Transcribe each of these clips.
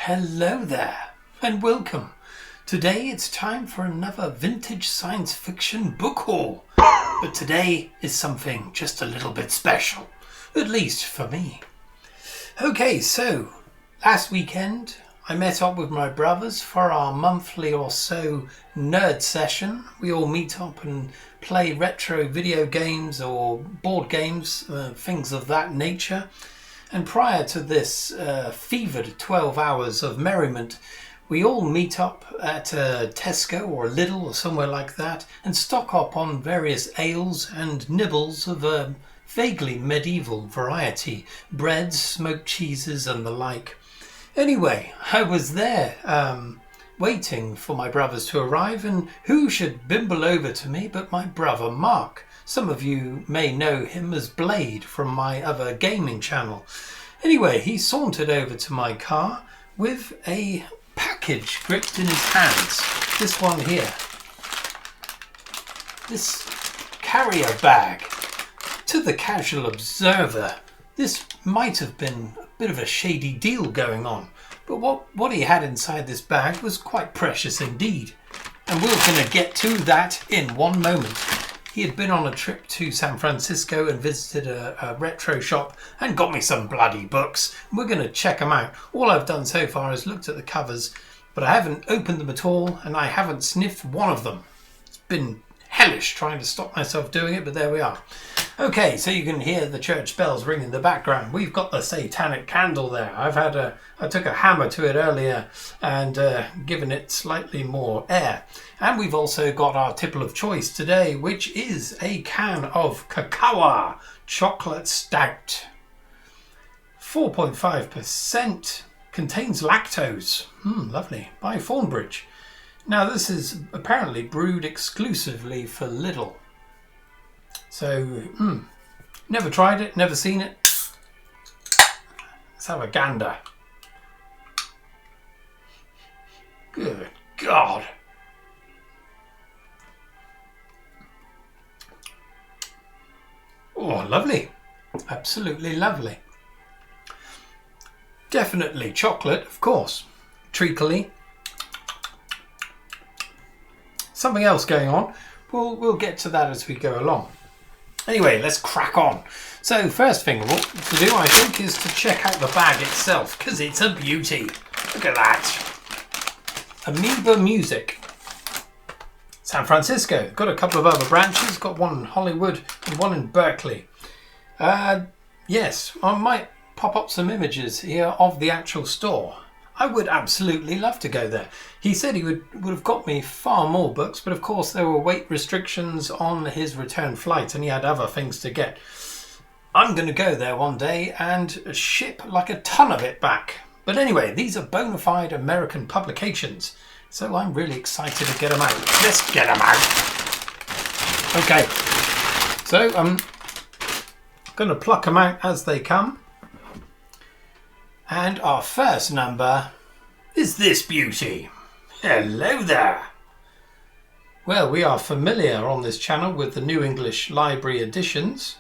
Hello there, and welcome. Today it's time for another vintage science fiction book haul. But today is something just a little bit special, at least for me. Okay, so last weekend I met up with my brothers for our monthly or so nerd session. We all meet up and play retro video games or board games, things of that nature. And prior to this fevered 12 hours of merriment, we all meet up at a Tesco or a Lidl or somewhere like that and stock up on various ales and nibbles of a vaguely medieval variety, breads, smoked cheeses and the like. Anyway, I was there waiting for my brothers to arrive, and who should bimble over to me but my brother Mark. Some of you may know him as Blade from my other gaming channel. Anyway, he sauntered over to my car with a package gripped in his hands. This one here. This carrier bag. To the casual observer, this might have been a bit of a shady deal going on. But what he had inside this bag was quite precious indeed. And we're going to get to that in one moment. He had been on a trip to San Francisco and visited a retro shop and got me some bloody books. We're going to check them out. All I've done so far is looked at the covers, but I haven't opened them at all and I haven't sniffed one of them. It's been hellish trying to stop myself doing it, but there we are. Okay, so you can hear the church bells ring in the background. We've got the satanic candle there. I took a hammer to it earlier and given it slightly more air. And we've also got our tipple of choice today, which is a can of Kakawa Chocolate Stout. 4.5%, contains lactose. Lovely. By Thornbridge. Now this is apparently brewed exclusively for Lidl. So, never tried it, never seen it. Let's have a gander. Good God. Oh, lovely. Absolutely lovely. Definitely chocolate, of course. Treacly. Something else going on. We'll get to that as we go along. Anyway, let's crack on. So first thing to do, I think, is to check out the bag itself, because it's a beauty. Look at that. Amoeba Music. San Francisco. Got a couple of other branches. Got one in Hollywood and one in Berkeley. Yes, I might pop up some images here of the actual store. I would absolutely love to go there. He said he would have got me far more books, but of course there were weight restrictions on his return flight and he had other things to get. I'm going to go there one day and ship like a ton of it back. But anyway, these are bona fide American publications, so I'm really excited to get them out. Let's get them out. Okay, so I'm going to pluck them out as they come. And our first number is this beauty. Hello there. Well, we are familiar on this channel with the New English Library editions.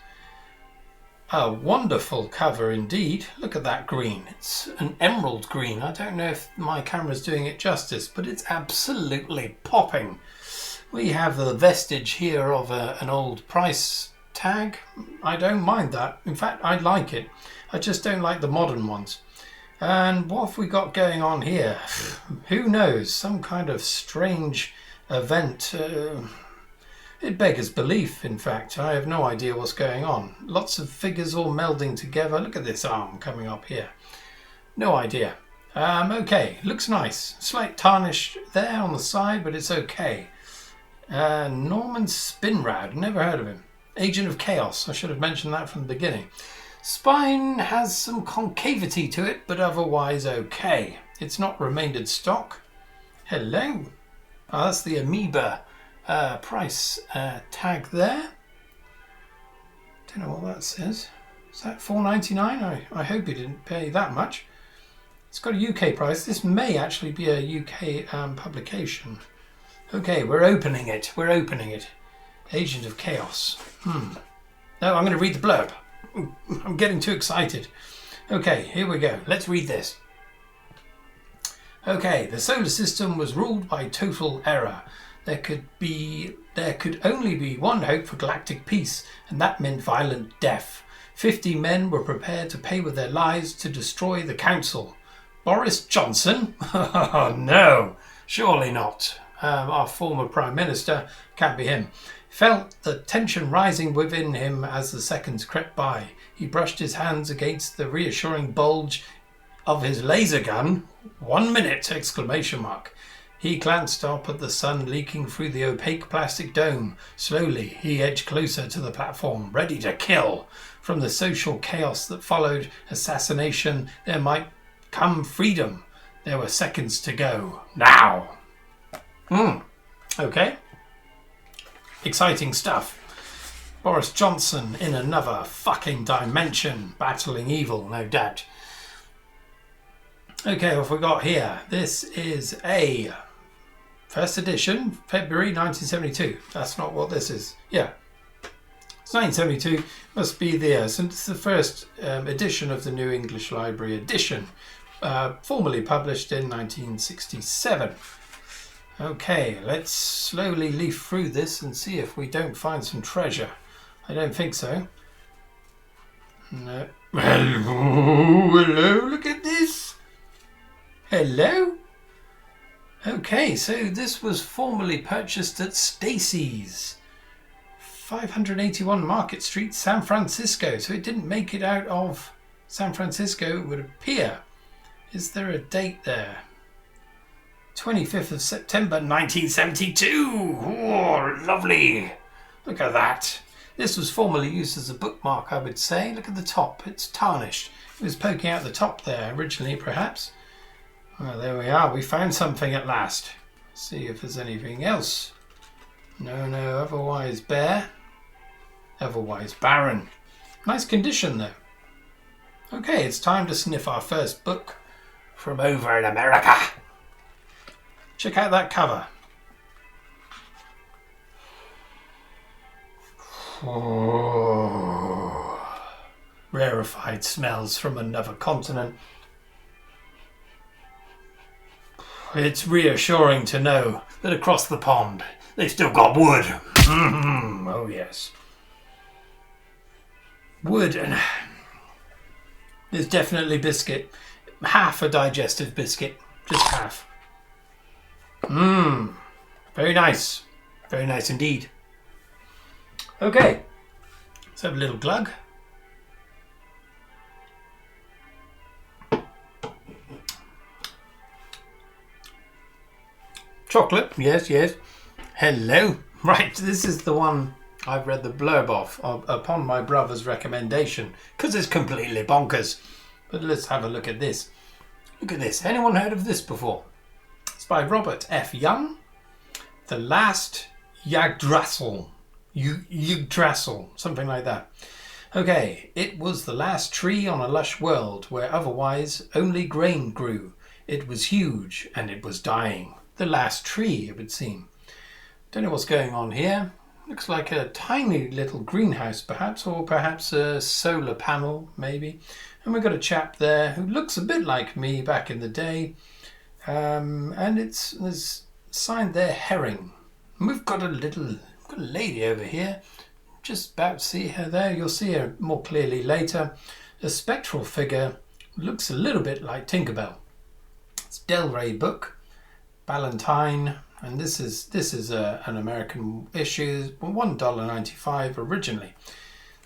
A wonderful cover indeed. Look at that green. It's an emerald green. I don't know if my camera's doing it justice, but it's absolutely popping. We have the vestige here of an old price tag. I don't mind that. In fact, I like it. I just don't like the modern ones. And what have we got going on here? Who knows? Some kind of strange event. It beggars belief, in fact. I have no idea what's going on. Lots of figures all melding together. Look at this arm coming up here. No idea. Okay, looks nice. Slight tarnish there on the side, but it's okay. Norman Spinrad. Never heard of him. Agent of Chaos. I should have mentioned that from the beginning. Spine has some concavity to it, but otherwise okay. It's not remaindered stock. Hello. Oh, that's the Amoeba price tag there. Don't know what that says. Is that $4.99? I hope he didn't pay that much. It's got a UK price. This may actually be a UK publication. Okay, we're opening it. We're opening it. Agent of Chaos. No, I'm going to read the blurb. I'm getting too excited. Okay, here we go. Let's read this. Okay, the solar system was ruled by total error. There could only be one hope for galactic peace, and that meant violent death. 50 men were prepared to pay with their lives to destroy the council. Boris Johnson? Oh no, surely not. Our former Prime Minister, can't be him, felt the tension rising within him as the seconds crept by. He brushed his hands against the reassuring bulge of his laser gun. 1 minute! Exclamation mark. He glanced up at the sun leaking through the opaque plastic dome. Slowly, he edged closer to the platform, ready to kill. From the social chaos that followed assassination, there might come freedom. There were seconds to go. Now! Okay. Exciting stuff. Boris Johnson in another fucking dimension, battling evil, no doubt. Okay, what have we got here? This is a first edition, February 1972. That's not what this is. Yeah. It's 1972. Must be there. So it's the first edition of the New English Library edition, formally published in 1967. Okay, let's slowly leaf through this and see if we don't find some treasure. I don't think so. No. Hello, look at this. Hello? Okay, so this was formerly purchased at Stacy's, 581 Market Street, San Francisco. So it didn't make it out of San Francisco, it would appear. Is there a date there? 25th of September 1972. Oh, lovely. Look at that. This was formerly used as a bookmark, I would say. Look at the top. It's tarnished. It was poking out the top there originally, perhaps. Well, there we are. We found something at last. See if there's anything else. No, otherwise bare. Otherwise barren. Nice condition, though. Okay, it's time to sniff our first book from over in America. Check out that cover. Oh, rarefied smells from another continent. It's reassuring to know that across the pond they've still got wood. Oh yes. Wood, and there's definitely biscuit. Half a digestive biscuit. Just half. Very nice. Very nice indeed. Okay. Let's have a little glug. Chocolate, yes. Hello. Right, this is the one I've read the blurb of upon my brother's recommendation, because it's completely bonkers. But let's have a look at this. Look at this. Anyone heard of this before? It's by Robert F. Young. The Last Yggdrasill. Yggdrasill, something like that. Okay, it was the last tree on a lush world where otherwise only grain grew. It was huge and it was dying. The last tree, it would seem. Don't know what's going on here. Looks like a tiny little greenhouse perhaps, or perhaps a solar panel maybe. And we've got a chap there who looks a bit like me back in the day. And there's signed there herring. And we've got a lady over here. Just about to see her there. You'll see her more clearly later. A spectral figure. Looks a little bit like Tinkerbell. It's Del Rey book. Ballantine, and this is an American issue, $1.95 originally.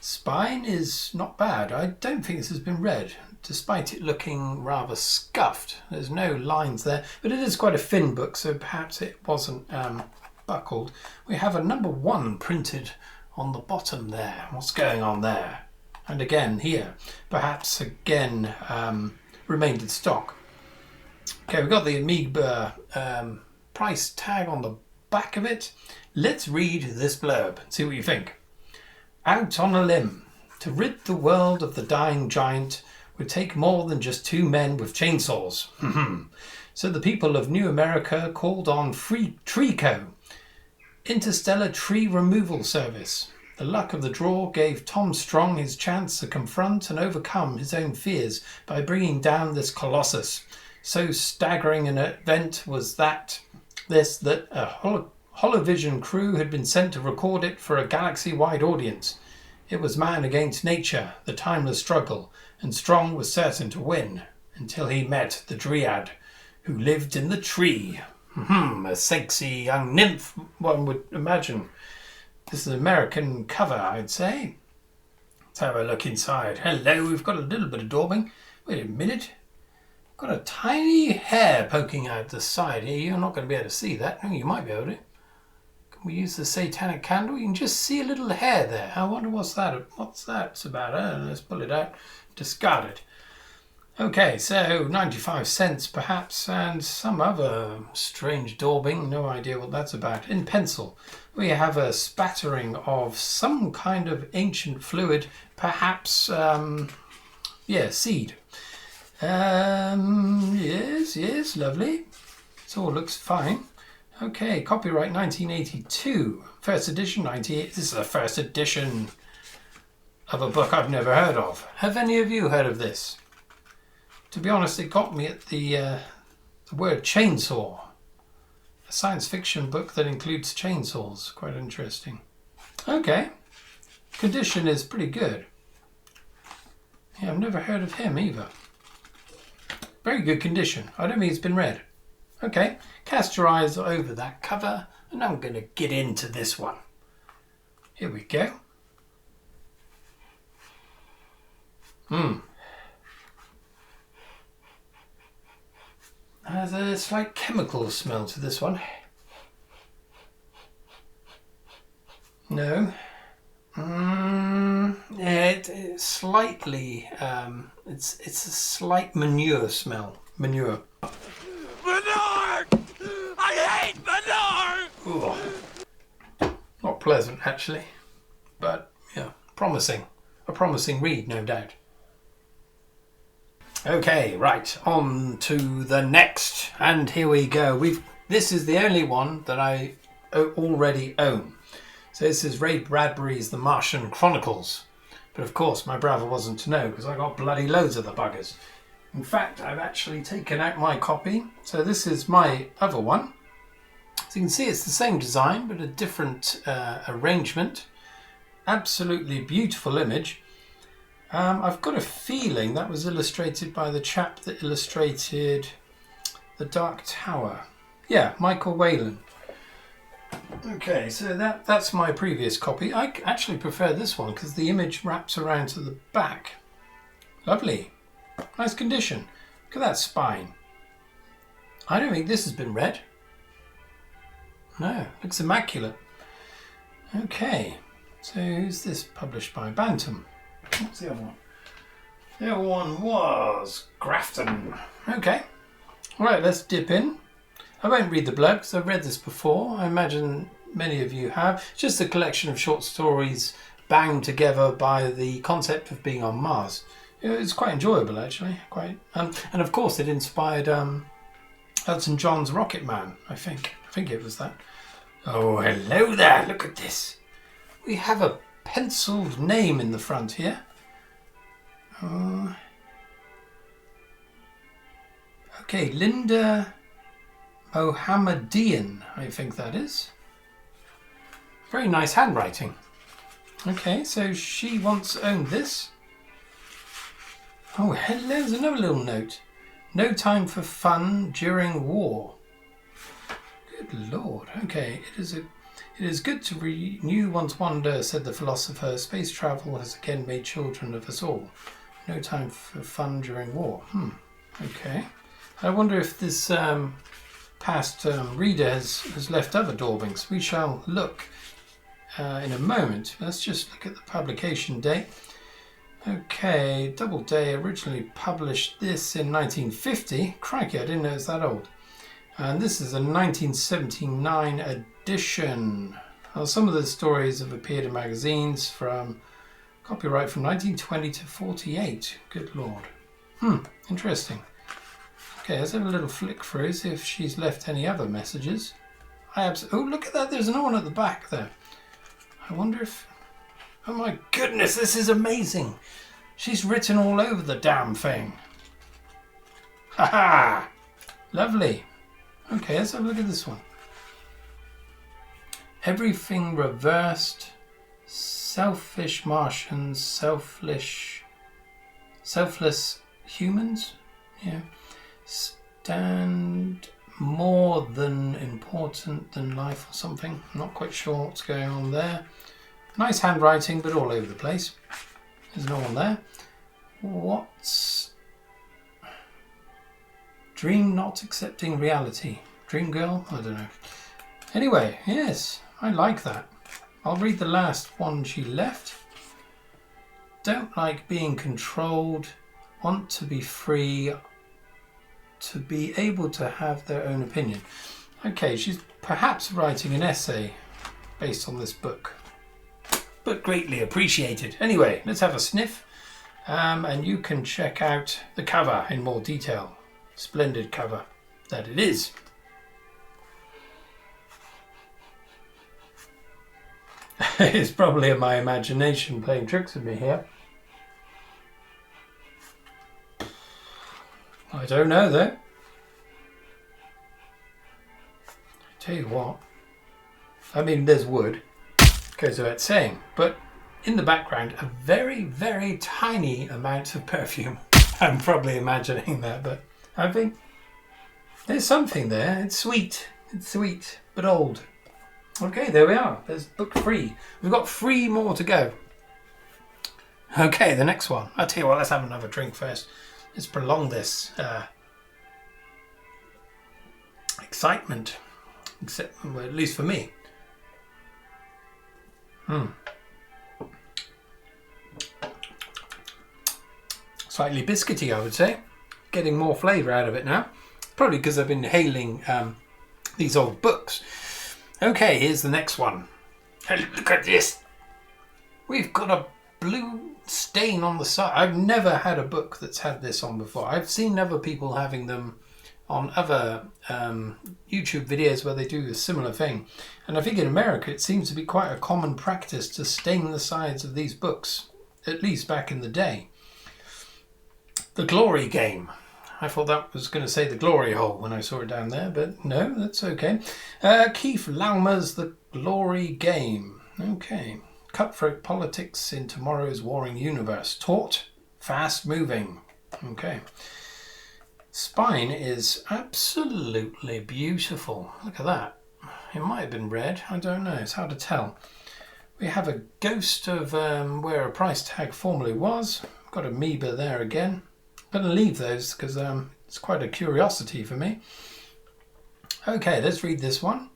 Spine is not bad. I don't think this has been read, despite it looking rather scuffed. There's no lines there, but it is quite a thin book, so perhaps it wasn't buckled. We have a number 1 printed on the bottom there. What's going on there? And again here, perhaps again remained in stock. Okay, we've got the Amoeba price tag on the back of it. Let's read this blurb and see what you think. Out on a limb. To rid the world of the dying giant would take more than just 2 men with chainsaws. So the people of New America called on TreeCo, Interstellar Tree Removal Service. The luck of the draw gave Tom Strong his chance to confront and overcome his own fears by bringing down this colossus. So staggering an event was that a holovision crew had been sent to record it for a galaxy-wide audience. It was man against nature, the timeless struggle, and Strong was certain to win, until he met the Dryad, who lived in the tree. A sexy young nymph, one would imagine. This is an American cover, I'd say. Let's have a look inside. Hello, we've got a little bit of daubing. Wait a minute. Got a tiny hair poking out the side here. You're not going to be able to see that. Oh, you might be able to. Can we use the satanic candle? You can just see a little hair there. I wonder what's that about. Let's pull it out. Discard it. Okay, so 95 cents perhaps, and some other strange daubing. No idea what that's about. In pencil, we have a spattering of some kind of ancient fluid, perhaps, seed. Yes, lovely. It all looks fine. Okay, copyright 1982. First edition 98. This is the first edition of a book I've never heard of. Have any of you heard of this? To be honest, it got me at the word chainsaw. A science fiction book that includes chainsaws. Quite interesting. Okay. Condition is pretty good. Yeah, I've never heard of him either. Very good condition. I don't think it's been read. Okay. Cast your eyes over that cover, and I'm going to get into this one. Here we go. There's a slight chemical smell to this one. No. It's slightly. It's a slight manure smell. Manure. Manure! I hate manure! Ooh. Not pleasant, actually, but yeah, promising. A promising read, no doubt. Okay, right, on to the next, and here we go. This is the only one that I already own. So this is Ray Bradbury's The Martian Chronicles. But of course, my brother wasn't to know because I got bloody loads of the buggers. In fact, I've actually taken out my copy. So this is my other one. So you can see it's the same design, but a different arrangement. Absolutely beautiful image. I've got a feeling that was illustrated by the chap that illustrated The Dark Tower. Yeah, Michael Whalen. Okay, so that's my previous copy. I actually prefer this one because the image wraps around to the back. Lovely. Nice condition. Look at that spine. I don't think this has been read. No, looks immaculate. Okay, so who's this published by? Bantam. What's the other one? The other one was Grafton. Okay. Right, let's dip in. I won't read the blurb because I've read this before. I imagine many of you have. It's just a collection of short stories bound together by the concept of being on Mars. It's quite enjoyable, actually. And of course, it inspired Elton John's Rocket Man, I think. I think it was that. Oh, hello there. Look at this. We have a penciled name in the front here. Okay, Linda Mohammedian, I think that is. Very nice handwriting. Okay, so she once owned this. Oh, hello, there's another little note. No time for fun during war. Good Lord. Okay, it is good to renew one's wonder, said the philosopher. Space travel has again made children of us all. No time for fun during war. Okay. I wonder if this past reader has left other daubings. We shall look in a moment. Let's just look at the publication date. Okay, Doubleday originally published this in 1950. Crikey, I didn't know it's that old. And this is a 1979 edition. Well, some of the stories have appeared in magazines from copyright from 1920 to 48. Good Lord. Interesting. Okay, let's have a little flick through, see if she's left any other messages. Oh, look at that. There's another one at the back there. I wonder if... Oh my goodness, this is amazing. She's written all over the damn thing. Ha ha! Lovely. Okay, let's have a look at this one. Everything reversed. Selfish Martians, selfless humans. Yeah. Stand more than important than life or something. I'm not quite sure what's going on there. Nice handwriting, but all over the place. There's no one there. What's dream not accepting reality? Dream girl? I don't know. Anyway, yes, I like that. I'll read the last one she left. Don't like being controlled. Want to be free. To be able to have their own opinion. Okay, she's perhaps writing an essay based on this book. But greatly appreciated. Anyway, let's have a sniff. And you can check out the cover in more detail. Splendid cover that it is. It's probably my imagination playing tricks with me here. I don't know though. Tell you what. I mean, there's wood. Goes without saying. But in the background, a very, very tiny amount of perfume. I'm probably imagining that, but I think there's something there. It's sweet. It's sweet, but old. Okay, there we are. There's book 3. We've got 3 more to go. Okay, the next one. I'll tell you what, let's have another drink first. Let's prolong this excitement. Well, at least for me. Slightly biscuity, I would say. Getting more flavour out of it now. Probably because I've been inhaling these old books. Okay, here's the next one. And look at this. We've got a blue stain on the side. I've never had a book that's had this on before. I've seen other people having them on other YouTube videos where they do a similar thing. And I think in America it seems to be quite a common practice to stain the sides of these books, at least back in the day. The Glory Game. I thought that was going to say the glory hole when I saw it down there, but no, that's okay. Keith Laumer's The Glory Game. Okay. Cutthroat politics in tomorrow's warring universe. Taut, fast moving. Okay. Spine is absolutely beautiful. Look at that. It might have been red. I don't know. It's hard to tell. We have a ghost of where a price tag formerly was. Got Amoeba there again. I'm going to leave those because it's quite a curiosity for me. Okay, let's read this one.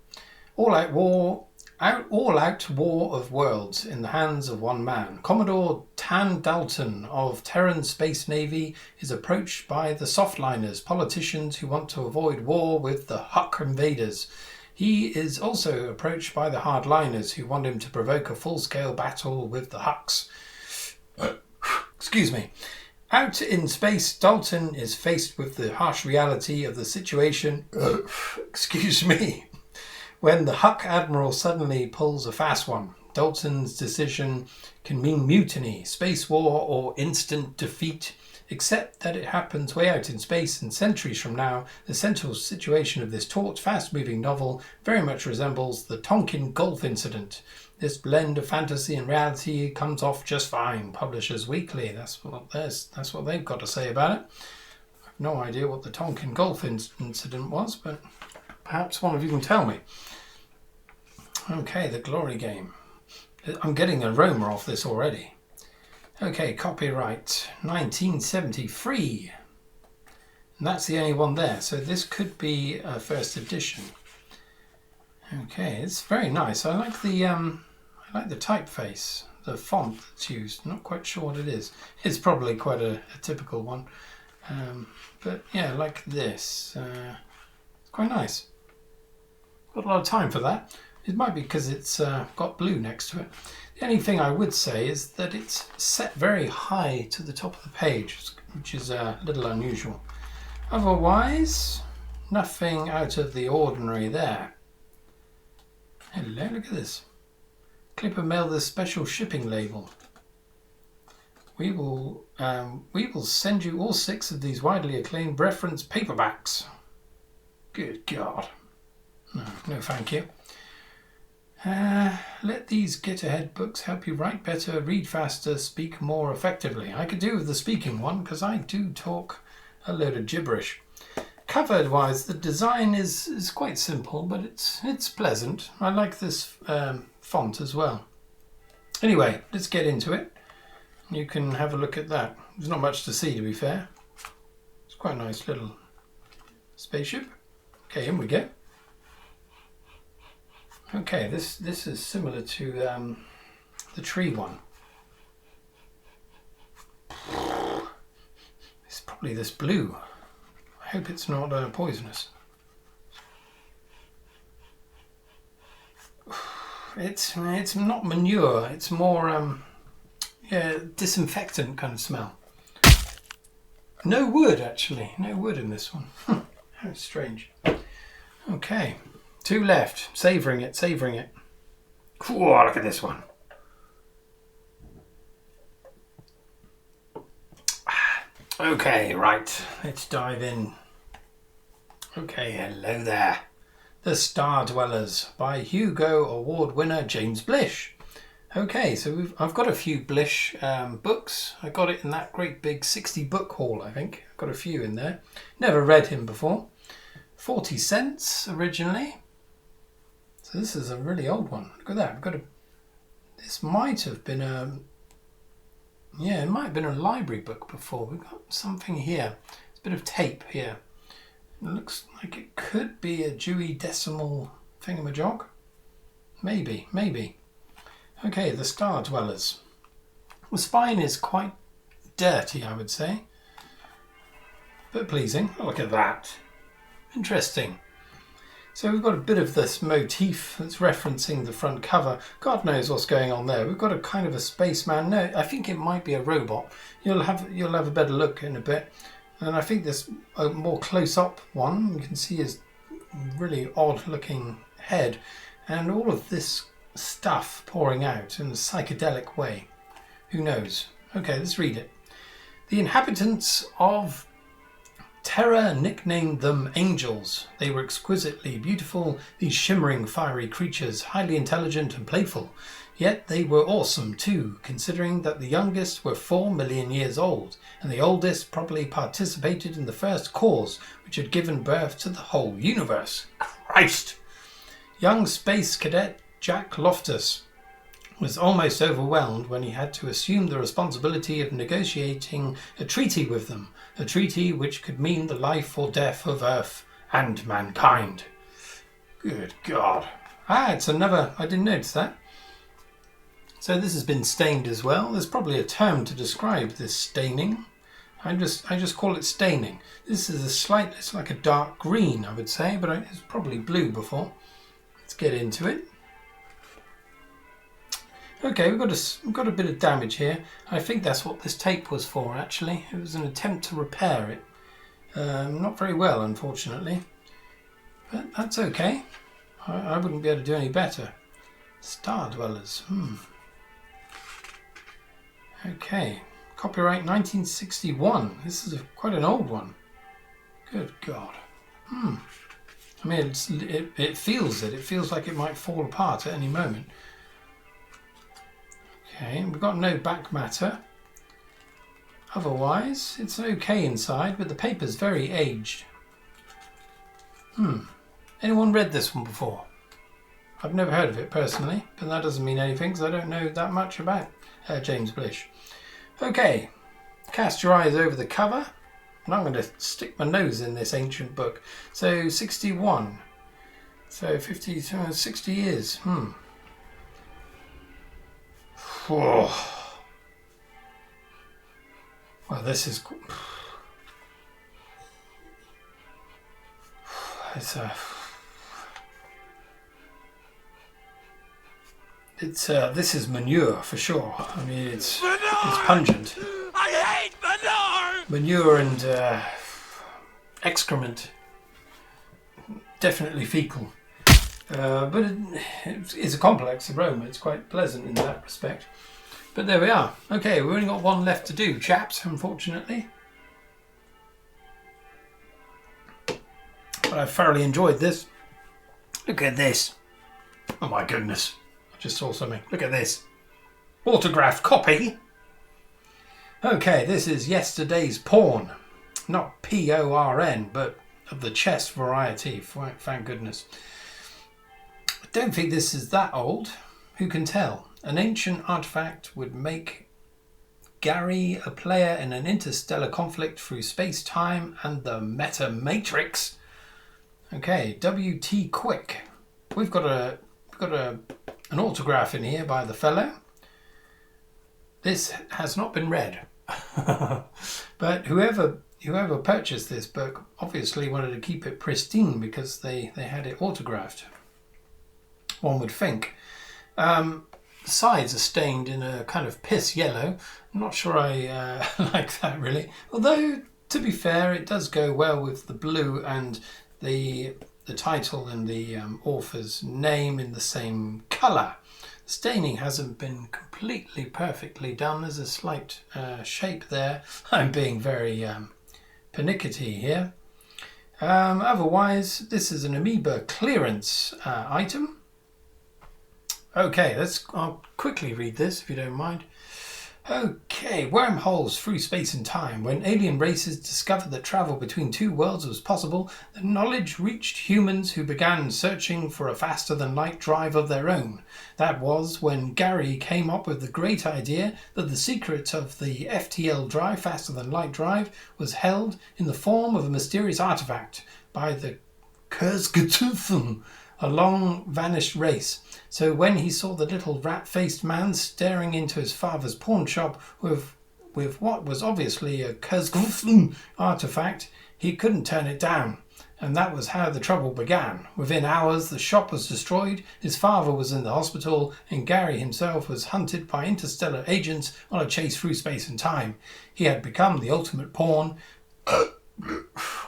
All-out war of worlds in the hands of one man. Commodore Tan Dalton of Terran Space Navy is approached by the softliners, politicians who want to avoid war with the Huck invaders. He is also approached by the hardliners who want him to provoke a full-scale battle with the Hucks. Excuse me. Out in space, Dalton is faced with the harsh reality of the situation. Excuse me. When the Huck Admiral suddenly pulls a fast one, Dalton's decision can mean mutiny, space war, or instant defeat. Except that it happens way out in space, and centuries from now, the central situation of this taut, fast-moving novel very much resembles the Tonkin Gulf incident. This blend of fantasy and reality comes off just fine. Publishers Weekly, that's what they've got to say about it. I have no idea what the Tonkin Gulf incident was, but perhaps one of you can tell me. Okay, The Glory Game. I'm getting an aroma off this already. Okay, copyright 1973. And that's the only one there, so this could be a first edition. Okay, it's very nice. I like the typeface, the font that's used. Not quite sure what it is. It's probably quite a typical one. But yeah, like this. It's quite nice. Got a lot of time for that. It might be because it's got blue next to it. The only thing I would say is that it's set very high to the top of the page, which is a little unusual. Otherwise, nothing out of the ordinary there. Hello, look at this. Clipper mail this special shipping label. We will send you all 6 of these widely acclaimed reference paperbacks. Good God. No, no thank you. Let these get-ahead books help you write better, read faster, speak more effectively. I could do with the speaking one because I do talk a load of gibberish. Cover-wise, the design is quite simple, but it's pleasant. I like this font as well. Anyway, let's get into it. You can have a look at that. There's not much to see, to be fair. It's quite a nice little spaceship. Okay, in we go. Okay, this is similar to the tree one. It's probably this blue. I hope it's not poisonous. It's not manure. It's more disinfectant kind of smell. No wood actually. No wood in this one. How strange. Okay, 2 left. Savouring it. Savouring it. Cool. Look at this one. Okay, right, let's dive in. Okay, hello there. The Star Dwellers by Hugo Award winner James Blish. Okay, so I've got a few Blish books. I got it in that great big 60 book haul, I think. I've got a few in there. Never read him before. 40 cents originally. So this is a really old one. Look at that. I've got this might have been it might have been a library book before. We've got something here. It's a bit of tape here. It looks like it could be a Dewey Decimal thingamajog. Maybe. Okay, the Star Dwellers. The spine is quite dirty, I would say. But pleasing. Oh, look at that. Interesting. So we've got a bit of this motif that's referencing the front cover. God knows what's going on there. We've got a kind of a spaceman. No, I think it might be a robot. You'll have a better look in a bit. And I think there's a more close-up one. You can see his really odd-looking head. And all of this stuff pouring out in a psychedelic way. Who knows? Okay, let's read it. The inhabitants of Terra nicknamed them angels. They were exquisitely beautiful, these shimmering, fiery creatures, highly intelligent and playful. Yet they were awesome too, considering that the youngest were 4 million years old, and the oldest probably participated in the first cause, which had given birth to the whole universe. Christ! Young space cadet Jack Loftus was almost overwhelmed when he had to assume the responsibility of negotiating a treaty with them, a treaty which could mean the life or death of Earth and mankind. Good God. It's another... I didn't notice that. So this has been stained as well. There's probably a term to describe this staining. I just call it staining. This is it's like a dark green, I would say, but it's probably blue before. Let's get into it. Okay, we've got a bit of damage here. I think that's what this tape was for, actually. It was an attempt to repair it. Not very well, unfortunately. But that's okay. I wouldn't be able to do any better. Star Dwellers. Okay. Copyright 1961. This is quite an old one. Good God. I mean, it feels it. It feels like it might fall apart at any moment. Okay, we've got no back matter. Otherwise, it's okay inside, but the paper's very aged. Anyone read this one before? I've never heard of it personally, but that doesn't mean anything because I don't know that much about James Blish. Okay, cast your eyes over the cover, and I'm going to stick my nose in this ancient book. So 61, so 60 years. Oh. Well, this is... this is manure for sure. I mean, it's pungent. I hate manure! Manure and excrement. Definitely fecal. But it's a complex aroma. It's quite pleasant in that respect. But there we are. Okay, we've only got one left to do, chaps, unfortunately. but I thoroughly enjoyed this. Look at this. Oh my goodness. I just saw something. Look at this. Autographed copy. Okay, this is Yesterday's Porn. Not P-O-R-N, but of the chess variety, thank goodness. I don't think this is that old. Who can tell? An ancient artifact would make Gary a player in an interstellar conflict through space-time and the meta-matrix. Okay, W.T. Quick. We've got an autograph in here by the fellow. This has not been read. But whoever purchased this book obviously wanted to keep it pristine because they had it autographed. One would think. The sides are stained in a kind of piss yellow. I'm not sure I like that really. Although, to be fair, it does go well with the blue and the title and the author's name in the same colour. The staining hasn't been completely perfectly done. There's a slight shape there. I'm being very pernickety here. Otherwise, this is an Amoeba clearance item. Okay, I'll quickly read this if you don't mind. Okay, wormholes through space and time. When alien races discovered that travel between two worlds was possible, the knowledge reached humans who began searching for a faster-than-light drive of their own. That was when Gary came up with the great idea that the secret of the FTL drive, faster-than-light drive, was held in the form of a mysterious artifact by the Kurzgetufen, a long-vanished race. So when he saw the little rat-faced man staring into his father's pawn shop with what was obviously a Kurzgetufen artifact, he couldn't turn it down. And that was how the trouble began. Within hours, the shop was destroyed, his father was in the hospital, and Gary himself was hunted by interstellar agents on a chase through space and time. He had become the ultimate pawn.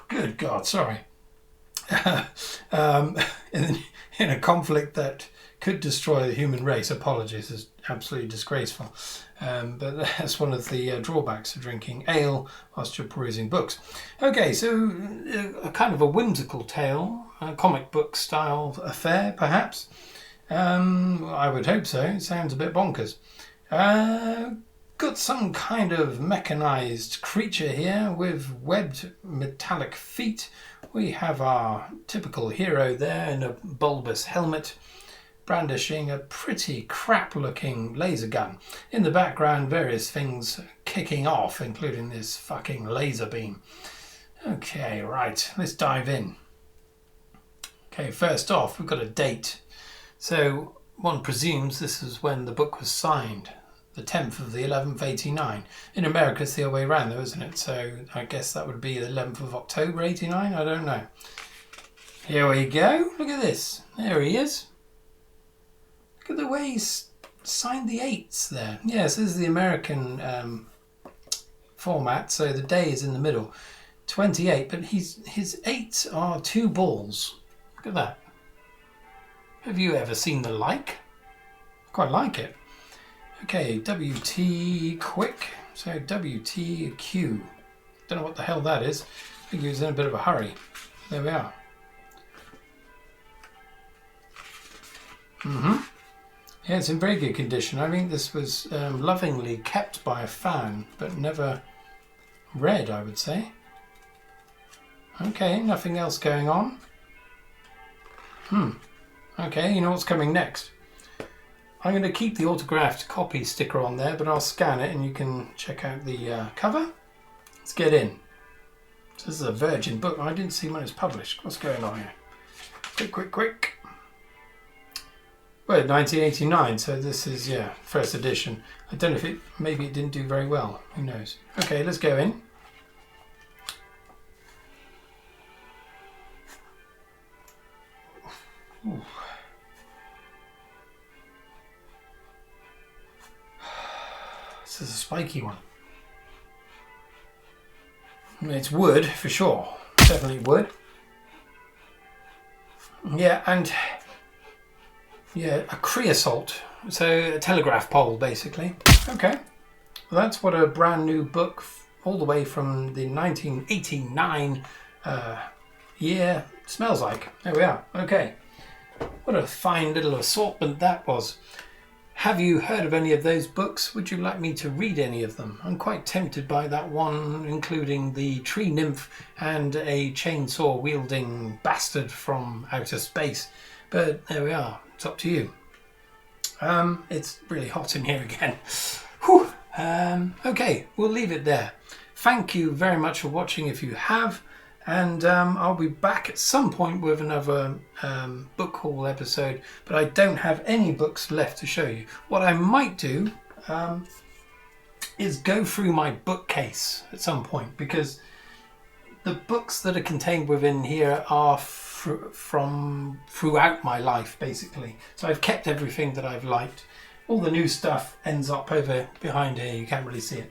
Good God, sorry. In a conflict that could destroy the human race. Apologies, it's absolutely disgraceful. But that's one of the drawbacks of drinking ale whilst you're perusing books. Okay, so a kind of a whimsical tale, a comic book style affair, perhaps. I would hope so. It sounds a bit bonkers. Got some kind of mechanized creature here with webbed metallic feet. We have our typical hero there in a bulbous helmet, brandishing a pretty crap-looking laser gun. In the background, various things kicking off, including this fucking laser beam. Okay, right, let's dive in. Okay, first off, we've got a date. So one presumes this is when the book was signed. The 10th of the 11th, 89. In America, it's the other way around though, isn't it? So I guess that would be the 11th of October, 89? I don't know. Here we go. Look at this. There he is. Look at the way he's signed the 8s there. Yes, this is the American format, so the day is in the middle. 28, but his 8s are 2 balls. Look at that. Have you ever seen the like? Quite like it. Okay, WT quick. So WTQ. Don't know what the hell that is. I think he was in a bit of a hurry. There we are. Yeah, it's in very good condition. I think this was lovingly kept by a fan, but never read, I would say. Okay, nothing else going on. Okay, you know what's coming next. I'm going to keep the autographed copy sticker on there, but I'll scan it and you can check out the cover. Let's get in. So this is a virgin book. I didn't see when it was published. What's going on here? Quick. Well, 1989, so this is, yeah, first edition. I don't know if maybe it didn't do very well. Who knows? Okay, let's go in. Ooh. This is a spiky one. It's wood for sure. Definitely wood. Yeah, and yeah, a creosote. So a telegraph pole basically. Okay. Well, that's what a brand new book all the way from the 1989 year smells like. There we are. Okay. What a fine little assortment that was. Have you heard of any of those books? Would you like me to read any of them? I'm quite tempted by that one, including the tree nymph and a chainsaw wielding bastard from outer space. But there we are. It's up to you. It's really hot in here again. Whew. Okay, we'll leave it there. Thank you very much for watching if you have. And I'll be back at some point with another book haul episode, but I don't have any books left to show you. What I might do is go through my bookcase at some point, because the books that are contained within here are from throughout my life, basically. So I've kept everything that I've liked. All the new stuff ends up over behind here. You can't really see it.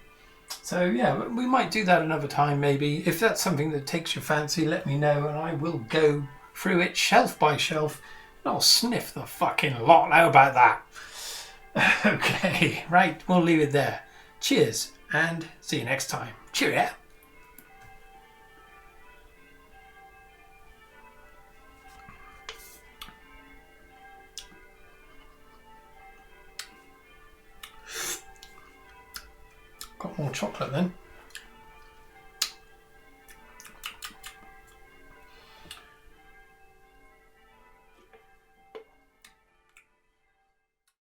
So yeah, we might do that another time maybe. If that's something that takes your fancy, let me know and I will go through it shelf by shelf and I'll sniff the fucking lot. How about that? Okay, right, we'll leave it there. Cheers and see you next time. Cheerio. Got more chocolate then.